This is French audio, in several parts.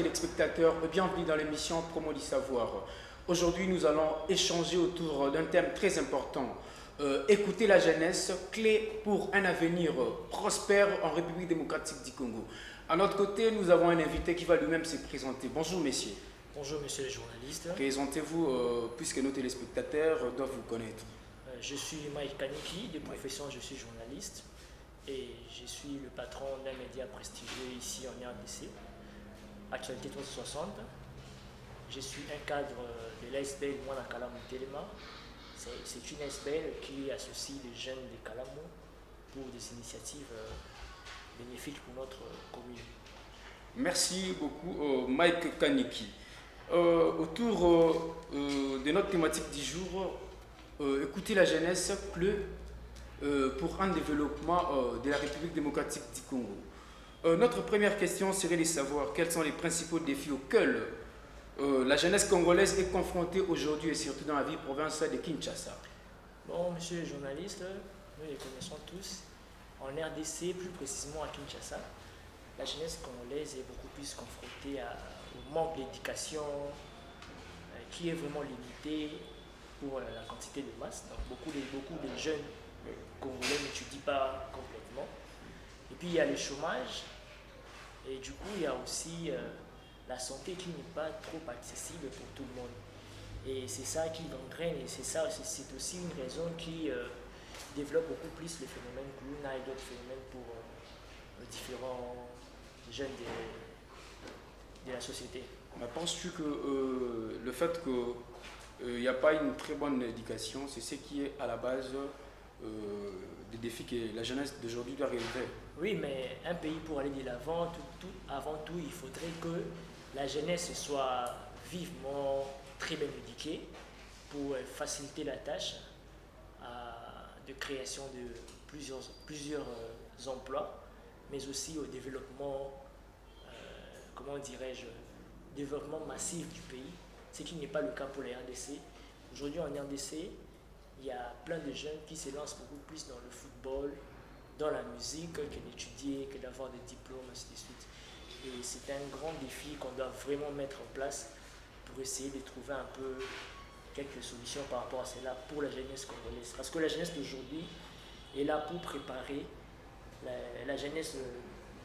téléspectateurs, bienvenue dans l'émission Promo du Savoir. Aujourd'hui, nous allons échanger autour d'un thème très important. Écouter la jeunesse, clé pour un avenir prospère en République démocratique du Congo. À notre côté, nous avons un invité qui va lui-même se présenter. Bonjour messieurs. Bonjour monsieur le journaliste. Présentez-vous puisque nos téléspectateurs doivent vous connaître. Je suis Mike Kaniki, de profession je suis journaliste et je suis le patron d'un média prestigieux ici en RDC, Actualité 360. Je suis un cadre de l'ASBL Mwana Kalamu Telema. C'est une ASBL qui associe les jeunes de Kalamu pour des initiatives bénéfiques pour notre commune. Merci beaucoup Mike Kaniki. Autour de notre thématique du jour, écouter la jeunesse clé pour un développement de la République démocratique du Congo. Notre première question serait de savoir quels sont les principaux défis auxquels la jeunesse congolaise est confrontée aujourd'hui et surtout dans la ville provinciale de Kinshasa. Bon, monsieur le journaliste, nous les connaissons tous. En RDC, plus précisément à Kinshasa, la jeunesse congolaise est beaucoup plus confrontée au manque d'éducation qui est vraiment limité pour la quantité de masse. Donc beaucoup de jeunes congolais n'étudient pas complètement. Et puis il y a le chômage et du coup il y a aussi la santé qui n'est pas trop accessible pour tout le monde. Et c'est ça qui entraîne et c'est aussi une raison qui développe beaucoup plus les phénomènes Kuluna et d'autres phénomènes pour différents jeunes de la société. Mais penses-tu que le fait qu'il n'y a pas une très bonne éducation, c'est ce qui est à la base des défis que la jeunesse d'aujourd'hui doit relever? Oui, mais un pays pour aller de l'avant, avant tout, il faudrait que la jeunesse soit vivement très bien éduquée pour faciliter la tâche de création de plusieurs emplois, mais aussi au développement, comment dirais-je, développement massif du pays, ce qui n'est pas le cas pour la RDC. Aujourd'hui en RDC, il y a plein de jeunes qui se lancent beaucoup plus dans le football, dans la musique, que d'étudier, que d'avoir des diplômes, ainsi de suite. Et c'est un grand défi qu'on doit vraiment mettre en place pour essayer de trouver un peu quelques solutions par rapport à cela pour la jeunesse congolaise. Parce que la jeunesse d'aujourd'hui est là pour préparer la jeunesse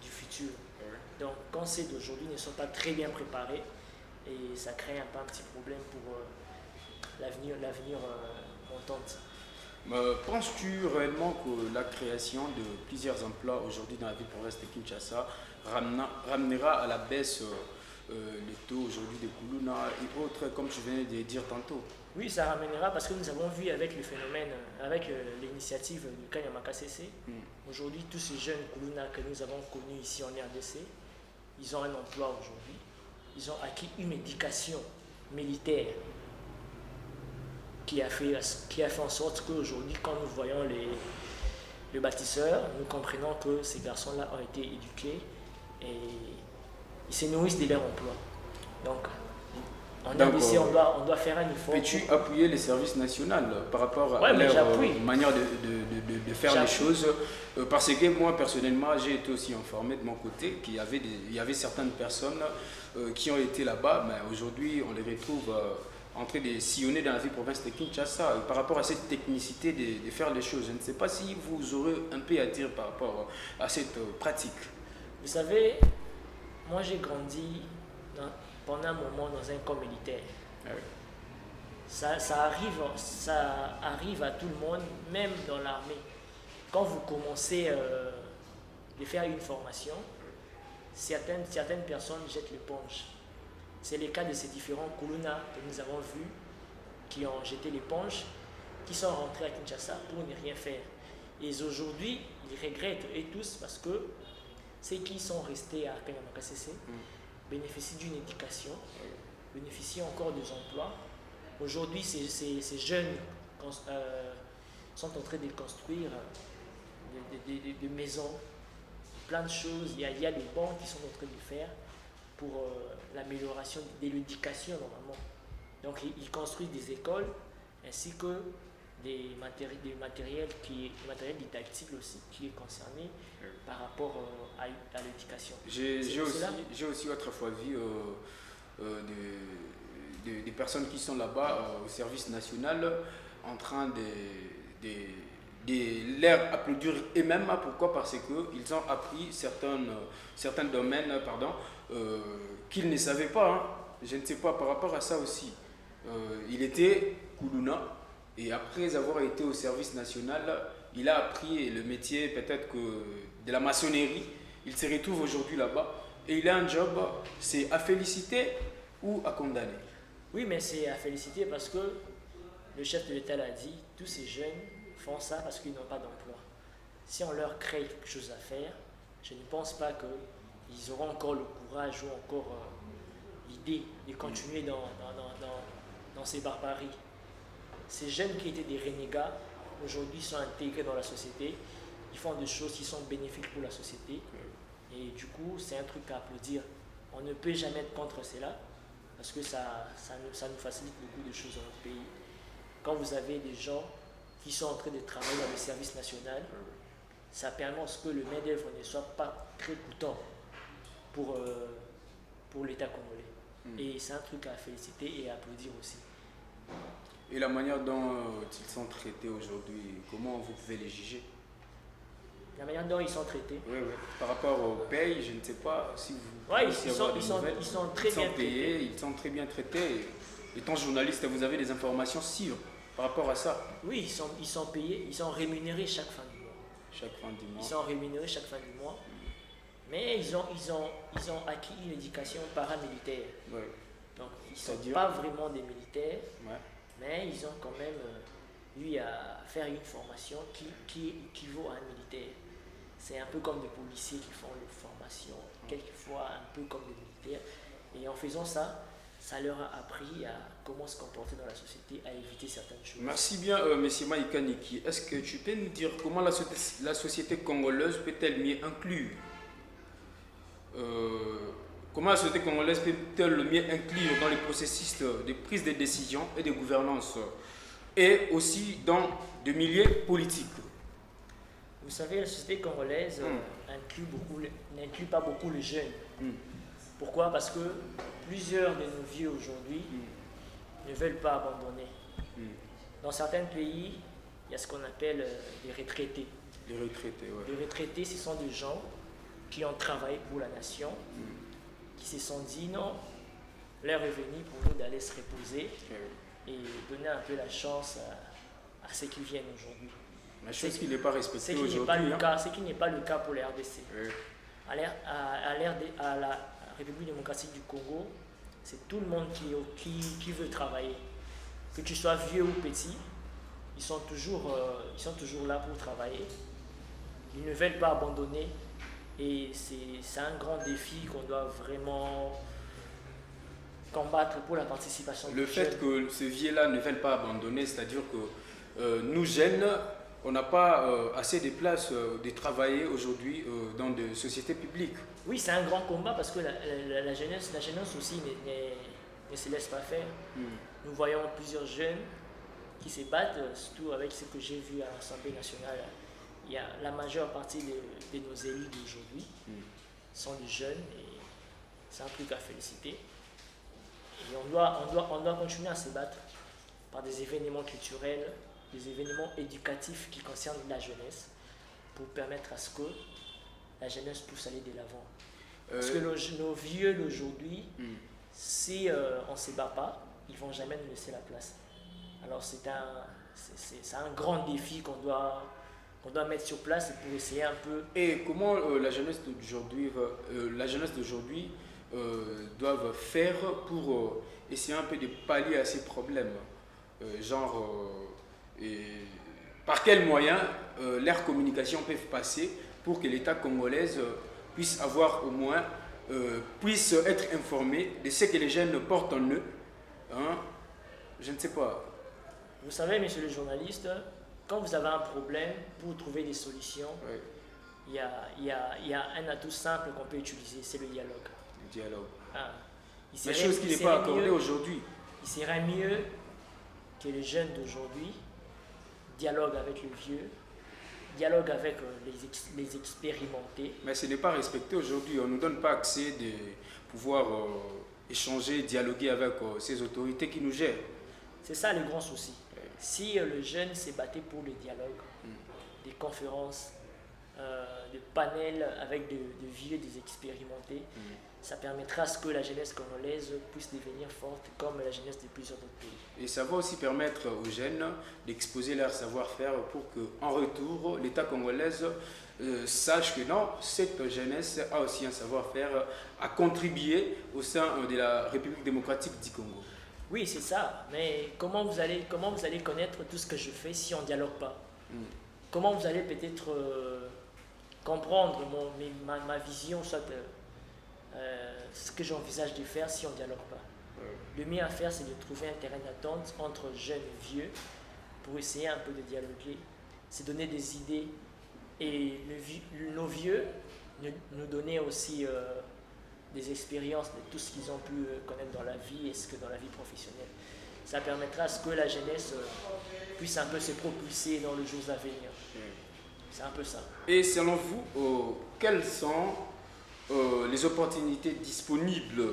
du futur. Donc quand ceux d'aujourd'hui ne sont pas très bien préparés, et ça crée un petit problème pour l'avenir montante. Penses-tu réellement que la création de plusieurs emplois aujourd'hui dans la ville province de Kinshasa ramènera à la baisse les taux aujourd'hui de Kuluna et autres, comme tu venais de dire tantôt? Oui, ça ramènera parce que nous avons vu avec le phénomène, avec l'initiative du Kanyamaka CC, aujourd'hui tous ces jeunes Kuluna que nous avons connus ici en RDC, ils ont un emploi aujourd'hui, ils ont acquis une éducation militaire qui a fait en sorte qu'aujourd'hui, quand nous voyons les bâtisseurs, nous comprenons que ces garçons-là ont été éduqués et ils se nourrissent de leur emploi. Donc, en RDC, on doit faire un effort. Peux-tu appuyer les services nationaux par rapport à leur manière de faire les choses? Parce que moi, personnellement, j'ai été aussi informé de mon côté qu'il y avait certaines personnes qui ont été là-bas, mais aujourd'hui, on les retrouve en train de sillonner dans la ville province de Kinshasa par rapport à cette technicité de faire les choses. Je ne sais pas si vous aurez un peu à dire par rapport à cette pratique. Vous savez, moi j'ai grandi pendant un moment dans un camp militaire. Ah oui. Ça arrive à tout le monde, même dans l'armée. Quand vous commencez de faire une formation, certaines personnes jettent l'éponge. C'est le cas de ces différents Kuluna que nous avons vus qui ont jeté l'éponge, qui sont rentrés à Kinshasa pour ne rien faire. Et aujourd'hui, ils regrettent et tous parce que ceux qui sont restés à Kanyamaka CC bénéficient d'une éducation, bénéficient encore des emplois. Aujourd'hui, ces jeunes sont en train de construire des maisons, plein de choses. Il y a des banques qui sont en train de faire pour l'amélioration de l'éducation normalement. Donc ils construisent des écoles ainsi que des matériels didactiques aussi qui est concerné par rapport à l'éducation. J'ai aussi autrefois vu des personnes qui sont là-bas au service national en train de leur applaudir eux-mêmes. Pourquoi? Parce qu'ils ont appris certains domaines qu'ils ne savaient pas. Hein. Je ne sais pas par rapport à ça aussi. Il était Koulouna et après avoir été au service national, il a appris le métier peut-être que de la maçonnerie. Il se retrouve aujourd'hui là-bas et il a un job. C'est à féliciter ou à condamner? Oui, mais c'est à féliciter parce que le chef de l'État l'a dit, tous ces jeunes font ça parce qu'ils n'ont pas d'emploi. Si on leur crée quelque chose à faire, je ne pense pas qu'ils auront encore le courage ou encore l'idée de continuer dans ces barbaries. Ces jeunes qui étaient des renégats, aujourd'hui sont intégrés dans la société, ils font des choses qui sont bénéfiques pour la société. Et du coup, c'est un truc à applaudir. On ne peut jamais être contre cela parce que ça nous facilite beaucoup de choses dans notre pays. Quand vous avez des gens qui sont en train de travailler dans le service national, ça permet à ce que le main-d'œuvre ne soit pas très coûteux pour l'État congolais. Et c'est un truc à féliciter et à applaudir aussi. Et la manière dont ils sont traités aujourd'hui, comment vous pouvez les juger? La manière dont ils sont traités? Oui. Par rapport aux payes, je ne sais pas si vous... Oui, ils sont très bien payés, ils sont très bien traités. Étant journaliste, vous avez des informations sûres par rapport à ça? Oui, ils sont payés, ils sont rémunérés chaque fin du mois. Chaque fin du mois. Ils sont rémunérés chaque fin du mois. Mais ils ont acquis une éducation paramilitaire. Oui. Donc, ils ne sont pas vraiment des militaires, mais ils ont quand même eu à faire une formation qui équivaut à un militaire. C'est un peu comme des policiers qui font une formation, quelquefois un peu comme des militaires. Et en faisant ça, ça leur a appris à comment se comporter dans la société, à éviter certaines choses. Merci bien, M. Maïka Niki. Est-ce que tu peux nous dire comment la société congolaise peut-elle mieux inclure comment la société congolaise peut-elle mieux inclure dans les processus de prise de décision et de gouvernance et aussi dans des milieux politiques? Vous savez, la société congolaise n'inclut pas beaucoup les jeunes. Pourquoi? Parce que plusieurs de nos vieux aujourd'hui ne veulent pas abandonner. Dans certains pays, il y a ce qu'on appelle des retraités. Les retraités, oui. Les retraités, ce sont des gens qui ont travaillé pour la nation, qui se sont dit non, l'heure est venue pour nous d'aller se reposer et donner un peu la chance à ceux qui viennent aujourd'hui. La chose qui n'est pas respectée aujourd'hui. Ce qui n'est pas le cas pour les RDC. À la République démocratique du Congo, c'est tout le monde qui veut travailler. Que tu sois vieux ou petit, ils sont toujours là pour travailler. Ils ne veulent pas abandonner. Et c'est un grand défi qu'on doit vraiment combattre pour la participation. Le fait que ces vieux-là ne veulent pas abandonner, c'est-à-dire que nous jeunes, on n'a pas assez de place de travailler aujourd'hui dans des sociétés publiques. Oui, c'est un grand combat parce que la jeunesse aussi ne se laisse pas faire. Nous voyons plusieurs jeunes qui se battent, surtout avec ce que j'ai vu à l'Assemblée nationale. Il y a la majeure partie de nos élus d'aujourd'hui sont des jeunes et c'est un truc à féliciter. Et on doit continuer à se battre par des événements culturels, des événements éducatifs qui concernent la jeunesse pour permettre à ce que la jeunesse puisse aller de l'avant. Parce que nos vieux d'aujourd'hui, si on ne se bat pas, ils ne vont jamais nous laisser la place. Alors c'est un grand défi qu'on doit mettre sur place pour essayer un peu. Et comment la jeunesse d'aujourd'hui doivent faire pour essayer un peu de pallier à ces problèmes, par quels moyens leurs communications peuvent passer pour que l'État congolais puisse avoir au moins puisse être informé de ce que les jeunes portent en eux, hein? Je ne sais pas. Vous savez, monsieur le journaliste, quand vous avez un problème, pour trouver des solutions, il y a un atout simple qu'on peut utiliser, c'est le dialogue. Le dialogue. La chose qui n'est pas accordée aujourd'hui. Il serait mieux que les jeunes d'aujourd'hui dialogue avec le vieux, dialogue avec les expérimentés. Mais ce n'est pas respecté aujourd'hui. On ne nous donne pas accès de pouvoir échanger, dialoguer avec ces autorités qui nous gèrent. C'est ça le grand souci. Si le jeune s'est battu pour le dialogue, des conférences, des panels avec de vieux, des expérimentés, ça permettra à ce que la jeunesse congolaise puisse devenir forte comme la jeunesse de plusieurs autres pays. Et ça va aussi permettre aux jeunes d'exposer leur savoir-faire pour qu'en retour, l'État congolais sache que non, cette jeunesse a aussi un savoir-faire à contribuer au sein de la République démocratique du Congo. Oui, c'est ça. Mais comment vous allez connaître tout ce que je fais si on ne dialogue pas? Comment vous allez peut-être comprendre ma vision, soit ce que j'envisage de faire si on ne dialogue pas? Le mieux à faire, c'est de trouver un terrain d'attente entre jeunes et vieux pour essayer un peu de dialoguer, se donner des idées et nos vieux nous donner aussi des expériences de tout ce qu'ils ont pu connaître dans la vie et ce que dans la vie professionnelle. Ça permettra à ce que la jeunesse puisse un peu se propulser dans les jours à venir. C'est un peu ça. Et selon vous, quelles sont les opportunités disponibles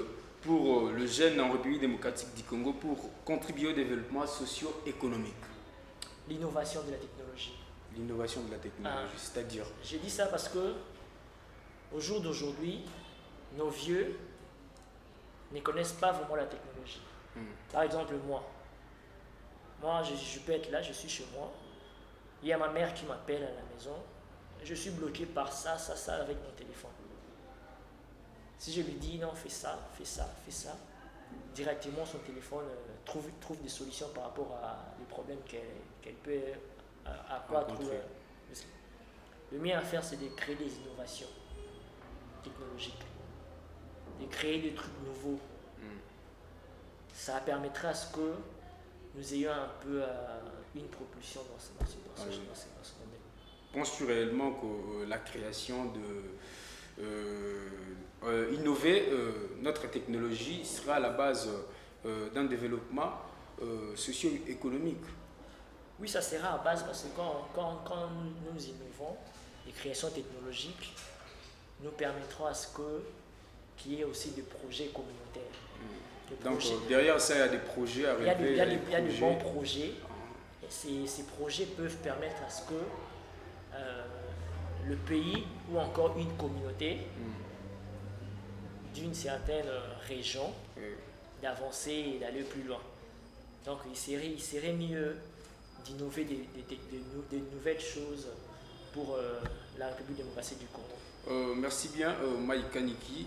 pour le jeune en République démocratique du Congo pour contribuer au développement socio-économique? L'innovation de la technologie. L'innovation de la technologie, c'est-à-dire? J'ai dit ça parce que au jour d'aujourd'hui, nos vieux ne connaissent pas vraiment la technologie. Par exemple, moi je peux être là, je suis chez moi, il y a ma mère qui m'appelle à la maison, je suis bloqué par ça avec mon téléphone. Si je lui dis non, fais ça, directement son téléphone trouve des solutions par rapport à des problèmes qu'elle peut accroître. Le mieux à faire, c'est de créer des innovations technologiques, de créer des trucs nouveaux. Ça permettra à ce que nous ayons un peu une propulsion dans ce domaine. Penses-tu réellement que la création innover notre technologie sera à la base d'un développement socio-économique? Oui, ça sera à base parce que quand nous innovons, les créations technologiques nous permettront à ce qu'il y ait aussi des projets communautaires. Donc derrière ça, il y a des projets à relever. Il y a des bons projets. Et ces projets peuvent permettre à ce que le pays ou encore une communauté d'une certaine région d'avancer et d'aller plus loin. Donc il serait mieux d'innover des nouvelles choses pour la République démocratique du Congo. Merci bien, Mike Kaniki.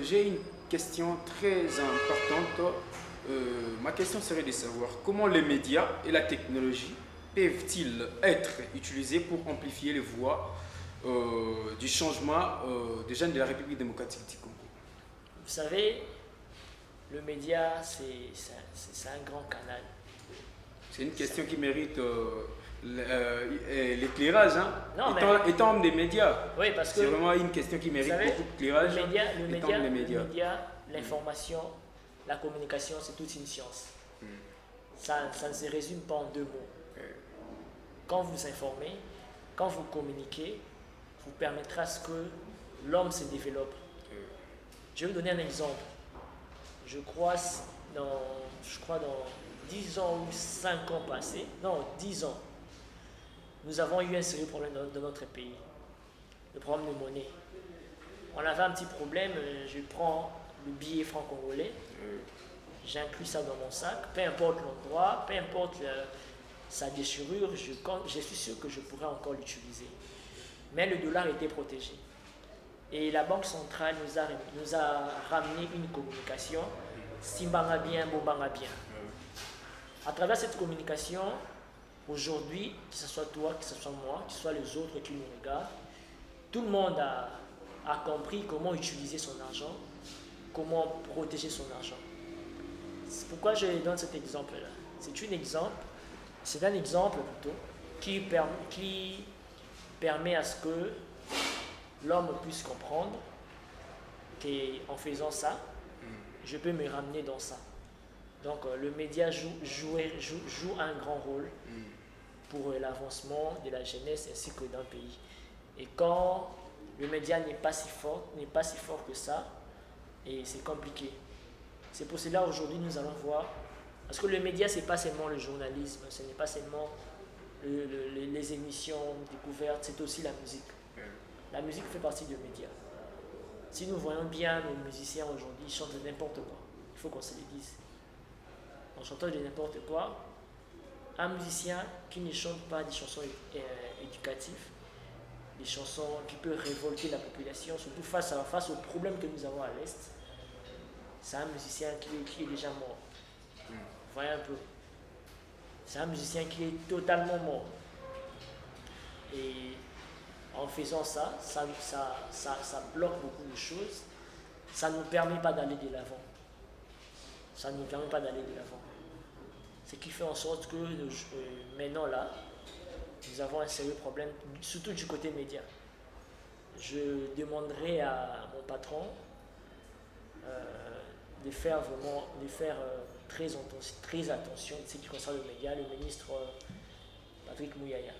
J'ai une question très importante. Ma question serait de savoir comment les médias et la technologie peuvent-ils être utilisés pour amplifier les voix du changement des jeunes de la République démocratique du Congo? Vous savez, le média, c'est un grand canal. C'est une question qui mérite l'éclairage. Hein? Étant homme des médias, oui, parce que c'est vraiment une question qui mérite beaucoup d'éclairage. Le média, l'information, la communication, c'est toute une science. Ça ne se résume pas en deux mots. Quand vous informez, quand vous communiquez, vous permettra à ce que l'homme se développe. Je vais vous donner un exemple. Je crois dans 10 ans ou 5 ans passés, non, 10 ans, nous avons eu un sérieux problème dans notre pays. Le problème de monnaie. On avait un petit problème, je prends le billet franc-congolais, j'inclus ça dans mon sac, peu importe l'endroit, peu importe sa déchirure, je suis sûr que je pourrais encore l'utiliser. Mais le dollar était protégé. Et la Banque centrale nous a ramené une communication, Simbanga bien, Bobanga bien. À travers cette communication, aujourd'hui, que ce soit toi, que ce soit moi, que ce soit les autres qui nous regardent, tout le monde a compris comment utiliser son argent, comment protéger son argent. C'est pourquoi je donne cet exemple-là. C'est un exemple plutôt qui permet à ce que l'homme puisse comprendre qu'en faisant ça, je peux me ramener dans ça. Donc le média joue un grand rôle pour l'avancement de la jeunesse ainsi que d'un pays. Et quand le média n'est pas si fort que ça, et c'est compliqué. C'est pour cela aujourd'hui nous allons voir, parce que le média c'est pas seulement le journalisme, ce n'est pas seulement les émissions découvertes, c'est aussi la musique. La musique fait partie du média. Si nous voyons bien nos musiciens aujourd'hui, ils chantent de n'importe quoi. Il faut qu'on se le dise. En chantant de n'importe quoi, un musicien qui ne chante pas des chansons éducatives, des chansons qui peuvent révolter la population, surtout face aux problèmes que nous avons à l'Est, c'est un musicien qui est déjà mort. Voyez un peu. C'est un musicien qui est totalement mort. Et en faisant ça bloque beaucoup de choses. Ça ne nous permet pas d'aller de l'avant. Ça ne nous permet pas d'aller de l'avant. Ce qui fait en sorte que maintenant là, nous avons un sérieux problème, surtout du côté média. Je demanderai à mon patron de faire très attention de ce qui concerne le média, le ministre Patrick Mouyaya.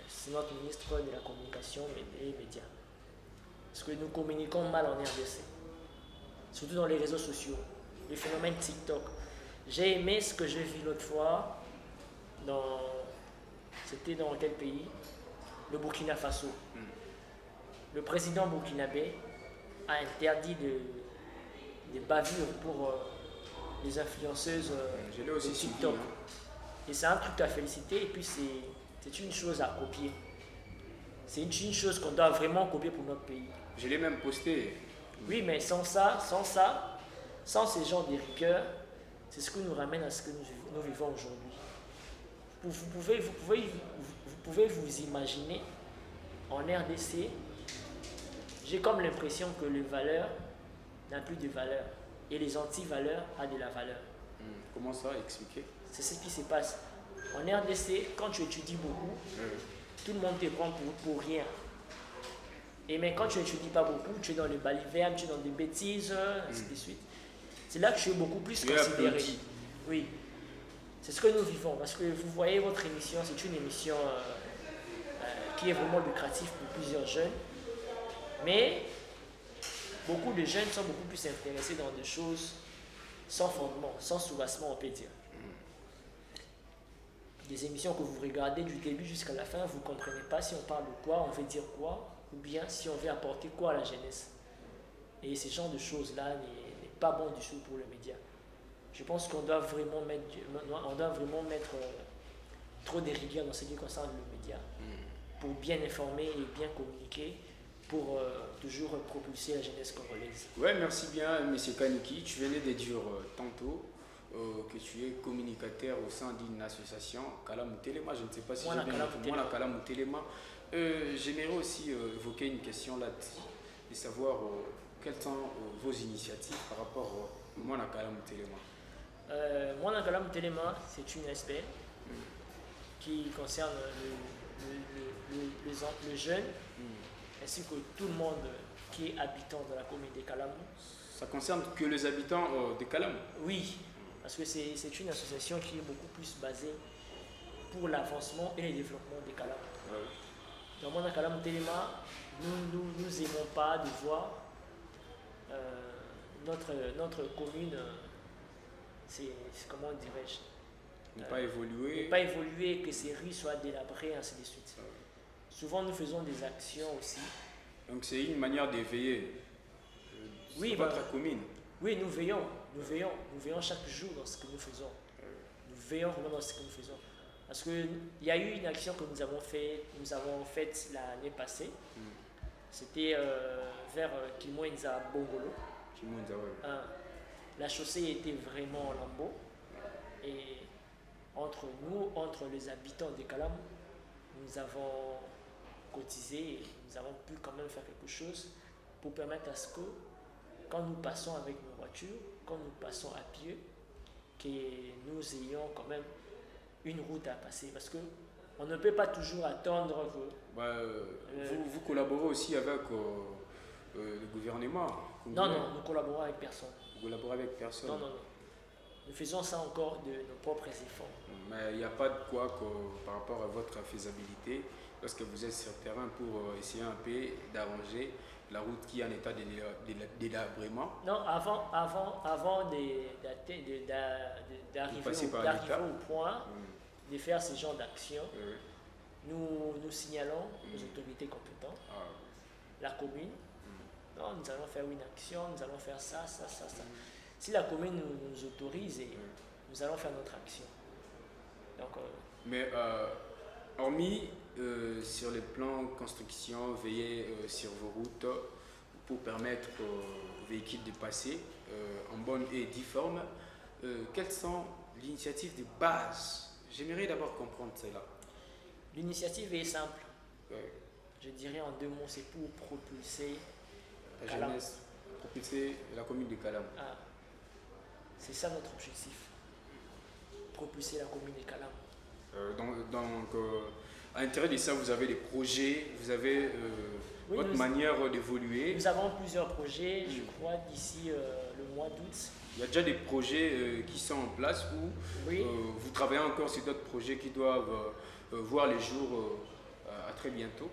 C'est notre ministre de la communication et des médias. Parce que nous communiquons mal en RDC, surtout dans les réseaux sociaux, le phénomène TikTok. J'ai aimé ce que j'ai vu l'autre fois, c'était dans quel pays? Le Burkina Faso. Le président burkinabé a interdit des bavures pour les influenceuses de TikTok. Et c'est un truc à féliciter et puis c'est une chose à copier. C'est une chose qu'on doit vraiment copier pour notre pays. Je l'ai même posté. Oui, mais sans ces genres de rigueur, c'est ce qui nous ramène à ce que nous vivons aujourd'hui. Vous pouvez vous imaginer, en RDC, j'ai comme l'impression que les valeurs n'ont plus de valeur et les anti-valeurs ont de la valeur. Comment ça? Expliquer. C'est ce qui se passe. En RDC, quand tu étudies beaucoup, tout le monde te prend pour rien. Mais quand tu n'étudies pas beaucoup, tu es dans le balivernes, tu es dans des bêtises, ainsi de suite. C'est là que je suis beaucoup plus considéré. Oui. C'est ce que nous vivons. Parce que vous voyez, votre émission, c'est une émission qui est vraiment lucrative pour plusieurs jeunes. Mais beaucoup de jeunes sont beaucoup plus intéressés dans des choses sans fondement, sans soubassement, on peut dire. Des émissions que vous regardez du début jusqu'à la fin, vous ne comprenez pas si on parle de quoi, on veut dire quoi, ou bien si on veut apporter quoi à la jeunesse. Et ce genre de choses-là n'est pas bon du tout pour le média. Je pense qu'on doit vraiment mettre trop de rigueur dans ce qui concerne le média, pour bien informer et bien communiquer, pour toujours propulser la jeunesse congolaise. Ouais, merci bien, M. Kaniki. Tu venais de dire tantôt que tu es communicateur au sein d'une association, Kalamu Telema. Je ne sais pas si j'ai bien compris. Moi, Kalamu Telema. J'aimerais aussi évoquer une question là-dessus, de savoir quelles sont vos initiatives par rapport à Mwana Kalamu Telema. Mwana Kalamu Telema, c'est une SPL qui concerne le jeune, ainsi que tout le monde qui est habitant de la commune de Kalamu. Ça concerne que les habitants de Kalamu? Oui, parce que c'est une association qui est beaucoup plus basée pour l'avancement et le développement de Kalamu. Dans Mwana Kalamu Telema, nous n'aimons pas de voir notre commune, comment dirais-je, pas évoluer. Pas évoluer, que ces rues soient délabrées, ainsi de suite. Souvent, nous faisons des actions aussi. Donc, c'est une manière d'éveiller votre commune. Oui, nous veillons chaque jour dans ce que nous faisons. Nous veillons vraiment dans ce que nous faisons. Parce qu'il y a eu une action que nous avons faite l'année passée. C'était vers Kimwenza Bongolo. Kimwenza, oui. La chaussée était vraiment en lambeaux. Et entre les habitants de Kalamu, nous avons cotisé et nous avons pu quand même faire quelque chose pour permettre à ce que, quand nous passons avec nos voitures, quand nous passons à pied, que nous ayons quand même une route à passer. Parce qu'on ne peut pas toujours attendre que... vous collaborez aussi avec le gouvernement? Non, nous collaborons avec personne. Vous collaborez avec personne? Non. Nous faisons ça encore de nos propres efforts. Mais il n'y a pas de quoi par rapport à votre faisabilité, lorsque vous êtes sur le terrain pour essayer un peu d'arranger la route qui est en état délabrement. Non, avant d'arriver au point de faire ce genre d'action, nous signalons aux autorités compétentes, la commune. Non, nous allons faire une action, nous allons faire ça. Si la commune nous autorise, nous allons faire notre action. Donc, mais hormis sur le plan construction, veiller sur vos routes pour permettre aux véhicules de passer en bonne et due forme, quelles sont les initiatives de base? J'aimerais d'abord comprendre cela. L'initiative est simple. Je dirais en 2 mots, c'est pour propulser la jeunesse, propulser la commune de Kalam. C'est ça notre objectif. Propulser la commune de Kalam. Donc à l'intérieur de ça, vous avez des projets, vous avez votre manière d'évoluer. Nous avons plusieurs projets, je crois, d'ici le mois d'août. Il y a déjà des projets qui sont en place ou vous travaillez encore sur d'autres projets qui doivent voir les jours à très bientôt?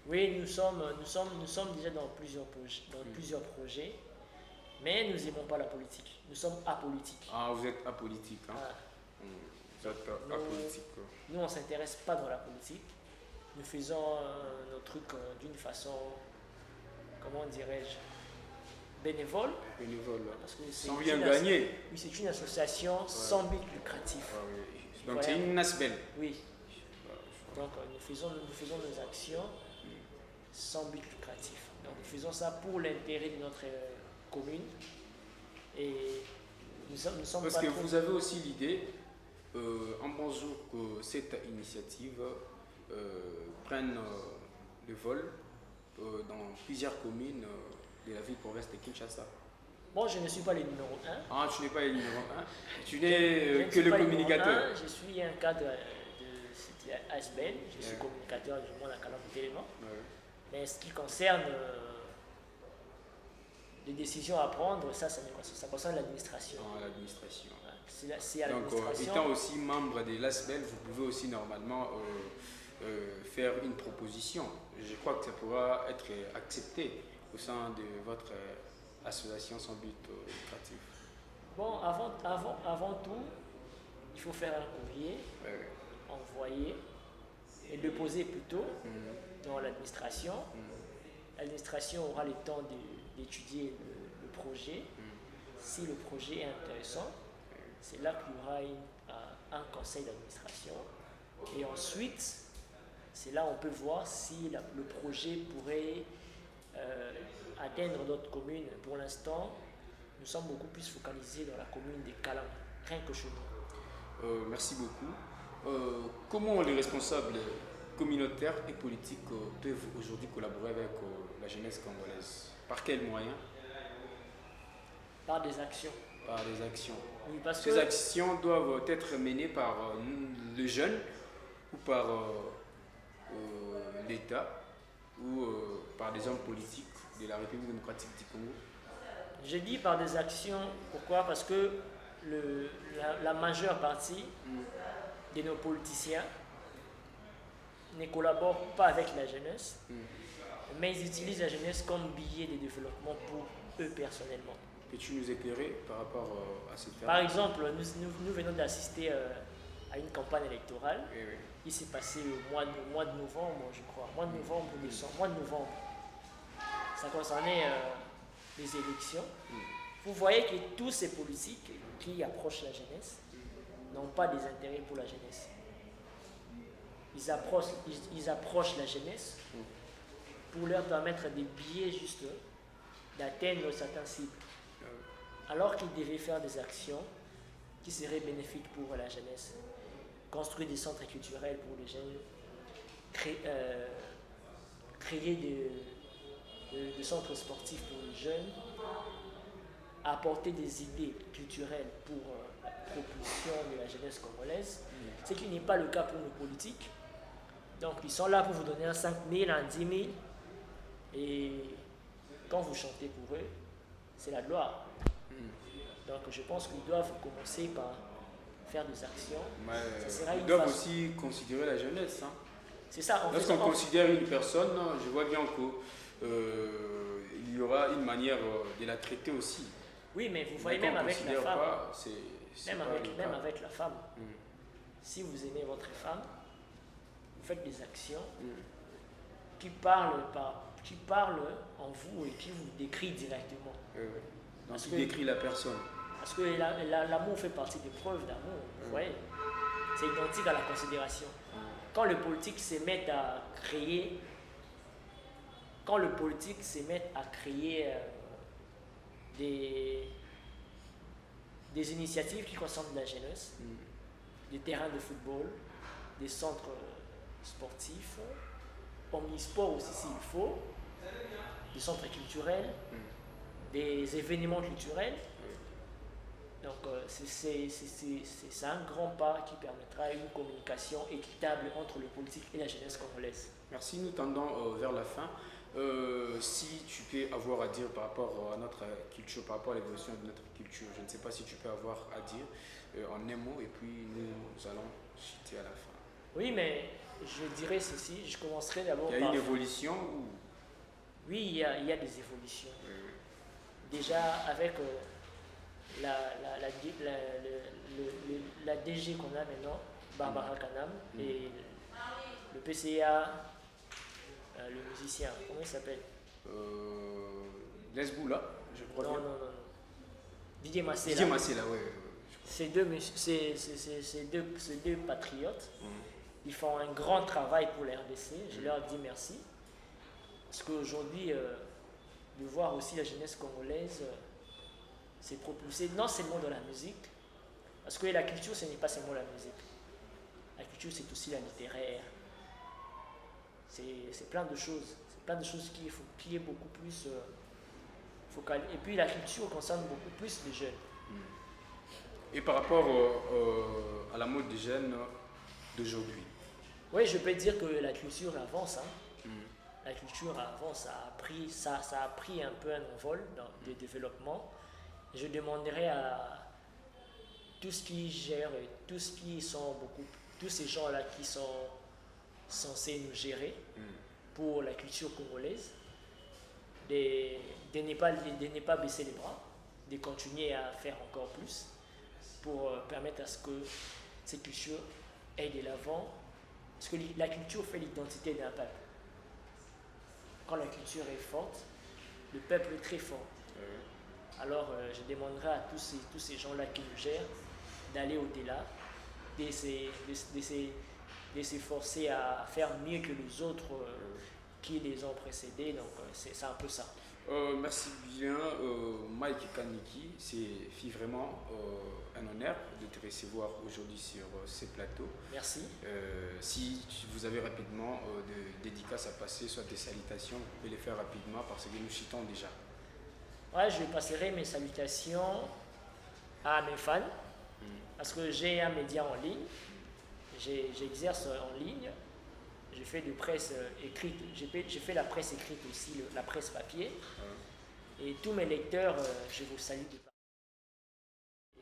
Oui, nous sommes déjà dans plusieurs projets, mais nous n'aimons pas la politique. Nous sommes apolitiques. Ah, vous êtes apolitique. Hein? Vous êtes apolitique. Nous, on ne s'intéresse pas dans la politique. Nous faisons nos trucs d'une façon, comment dirais-je, bénévole. Bénévole. Parce que sans rien gagner. Oui, c'est une association sans but lucratif. Donc c'est une ASBEL. Oui. Donc nous faisons nos actions sans but lucratif. Donc nous faisons ça pour l'intérêt de notre commune. Et nous sommes parce que vous avez aussi l'idée, en bon jour, que cette initiative prenne le vol dans plusieurs communes de la ville-province de Kinshasa. Bon, je ne suis pas le numéro 1. Ah, tu n'es pas le numéro 1. Tu n'es que le communicateur. Je suis un cadre de cette ASBEL. Je suis communicateur du monde à Kalam-Télément. Mais ce qui concerne les décisions à prendre, ça concerne l'administration. L'administration. C'est à l'administration. Donc, étant aussi membre de l'ASBEL, vous pouvez aussi normalement faire une proposition. Je crois que ça pourra être accepté au sein de votre association sans but lucratif. Bon, avant tout, il faut faire un courrier, envoyer et déposer plutôt dans l'administration. L'administration aura le temps d'étudier le projet. Si le projet est intéressant, c'est là qu'il y aura un conseil d'administration. Et ensuite, c'est là où on peut voir si le projet pourrait atteindre d'autres communes. Pour l'instant, nous sommes beaucoup plus focalisés dans la commune de Kalam, rien que chez nous. Merci beaucoup. Comment les responsables communautaires et politiques peuvent aujourd'hui collaborer avec la jeunesse congolaise? Par quels moyens? Par des actions. Par des actions. Oui, parce Ces actions doivent être menées par le jeune ou par l'État ou par des hommes politiques de la République démocratique du Congo? Je dis par des actions, pourquoi? Parce que la majeure partie de nos politiciens ne collaborent pas avec la jeunesse, mais ils utilisent la jeunesse comme billet de développement pour eux personnellement. Peux-tu nous éclairer par rapport à ce terme? Par exemple, nous venons d'assister à une campagne électorale. Il s'est passé au mois de novembre, je crois. Mois de novembre ou décembre. Mois de novembre. Ça concernait les élections. Vous voyez que tous ces politiques qui approchent la jeunesse n'ont pas des intérêts pour la jeunesse. Ils approchent la jeunesse pour leur permettre des billets juste d'atteindre certaines cibles. Alors qu'ils devaient faire des actions qui seraient bénéfiques pour la jeunesse. Construire des centres culturels pour les jeunes, créer des centres sportifs pour les jeunes, apporter des idées culturelles pour la propulsion de la jeunesse congolaise, ce qui n'est pas le cas pour nos politiques. Donc ils sont là pour vous donner un 5 000, un 10 000, et quand vous chantez pour eux, c'est la gloire. Donc je pense qu'ils doivent commencer par faire des actions. Ils doivent aussi considérer la jeunesse. Hein. C'est ça. Lorsqu'on considère une personne, je vois bien qu'il y aura une manière de la traiter aussi. Oui, mais vous voyez, même avec la femme, même avec la femme, si vous aimez votre femme, vous faites des actions qui parlent en vous et qui vous décrit directement. Donc qui décrit la personne. Parce que l'amour fait partie des preuves d'amour, vous voyez. C'est identique à la considération. Quand le politique se met à créer, des initiatives qui concernent la jeunesse, des terrains de football, des centres sportifs, omnisports aussi s'il faut, des centres culturels, des événements culturels. Donc c'est un grand pas qui permettra une communication équitable entre le politique et la jeunesse congolaise. Merci, nous tendons vers la fin. Si tu peux avoir à dire par rapport à notre culture, par rapport à l'évolution de notre culture, je ne sais pas si tu peux avoir à dire en un mot et puis nous allons chuter à la fin. Oui, mais je dirais ceci, je commencerai d'abord par... Il y a une évolution ou... Oui, il y a des évolutions. Déjà avec la DG qu'on a maintenant, Barbara Kanam, et le PCA, le musicien, comment il s'appelle Lesboula, je crois. Non. Didier Massela. Didier Massela, oui. Ces deux patriotes, ils font un grand travail pour la RDC. Je leur dis merci. Parce qu'aujourd'hui, de voir aussi la jeunesse congolaise s'est propulsée non seulement dans la musique, parce que la culture, ce n'est pas seulement la musique. La culture, c'est aussi la littéraire. C'est plein de choses. C'est plein de choses qui est beaucoup plus focalisé. Et puis la culture concerne beaucoup plus les jeunes. Et par rapport à la mode des jeunes d'aujourd'hui? Oui, je peux dire que la culture avance. La culture avance, ça a pris un peu un envol dans le développement. Je demanderais à tous qui gèrent, tous ces gens-là qui sont censés nous gérer pour la culture congolaise, de ne pas baisser les bras, de continuer à faire encore plus pour permettre à ce que cette culture aille de l'avant. Parce que la culture fait l'identité d'un peuple. Quand la culture est forte, le peuple est très fort. Alors je demanderai à tous ces gens-là qui nous gèrent d'aller au-delà, de s'efforcer à faire mieux que les autres qui les ont précédés. Donc c'est un peu ça. Merci bien, Mike Kaniki. C'est vraiment un honneur de te recevoir aujourd'hui sur ce plateau. Merci. Si vous avez rapidement des dédicaces à passer, soit des salutations, vous pouvez les faire rapidement parce que nous chutons déjà. Ouais, je passerai mes salutations à mes fans parce que j'ai un média en ligne. J'exerce en ligne. Je fais de presse écrite, je fais la presse écrite aussi, la presse papier. Et tous mes lecteurs, je vous salue de part.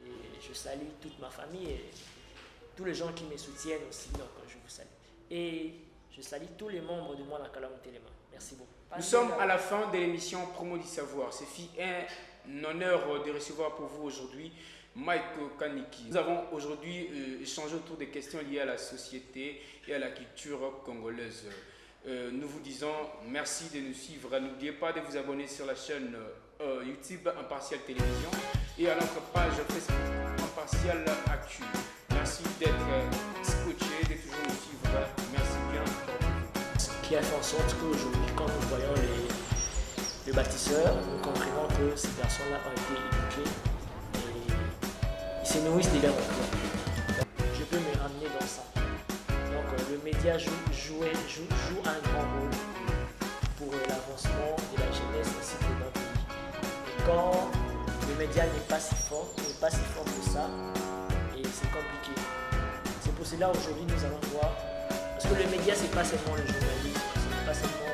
Et je salue toute ma famille et tous les gens qui me soutiennent aussi, donc je vous salue. Et je salue tous les membres de Moi la Calamité Téléma. Merci beaucoup. Nous sommes à la fin de l'émission Promo du Savoir. C'est un honneur de recevoir pour vous aujourd'hui Mike Kaniki. Nous avons aujourd'hui échangé autour des questions liées à la société et à la culture congolaise. Nous vous disons merci de nous suivre. N'oubliez pas de vous abonner sur la chaîne YouTube Impartial Télévision et à notre page Facebook Impartial Actu. Merci d'être scotché, de toujours nous suivre. Merci bien. Ce qui a fait en sorte qu'aujourd'hui, quand nous voyons les bâtisseurs, nous comprenons que ces personnes-là ont été éduquées et ils se nourrissent de leur emploi. Je peux me ramener dans ça. Donc le média joue un grand rôle pour l'avancement de la jeunesse ainsi que de notre pays. Et quand le média n'est pas si fort que ça, et c'est compliqué. C'est pour cela aujourd'hui nous allons voir, parce que le média c'est pas seulement le journalisme, c'est pas seulement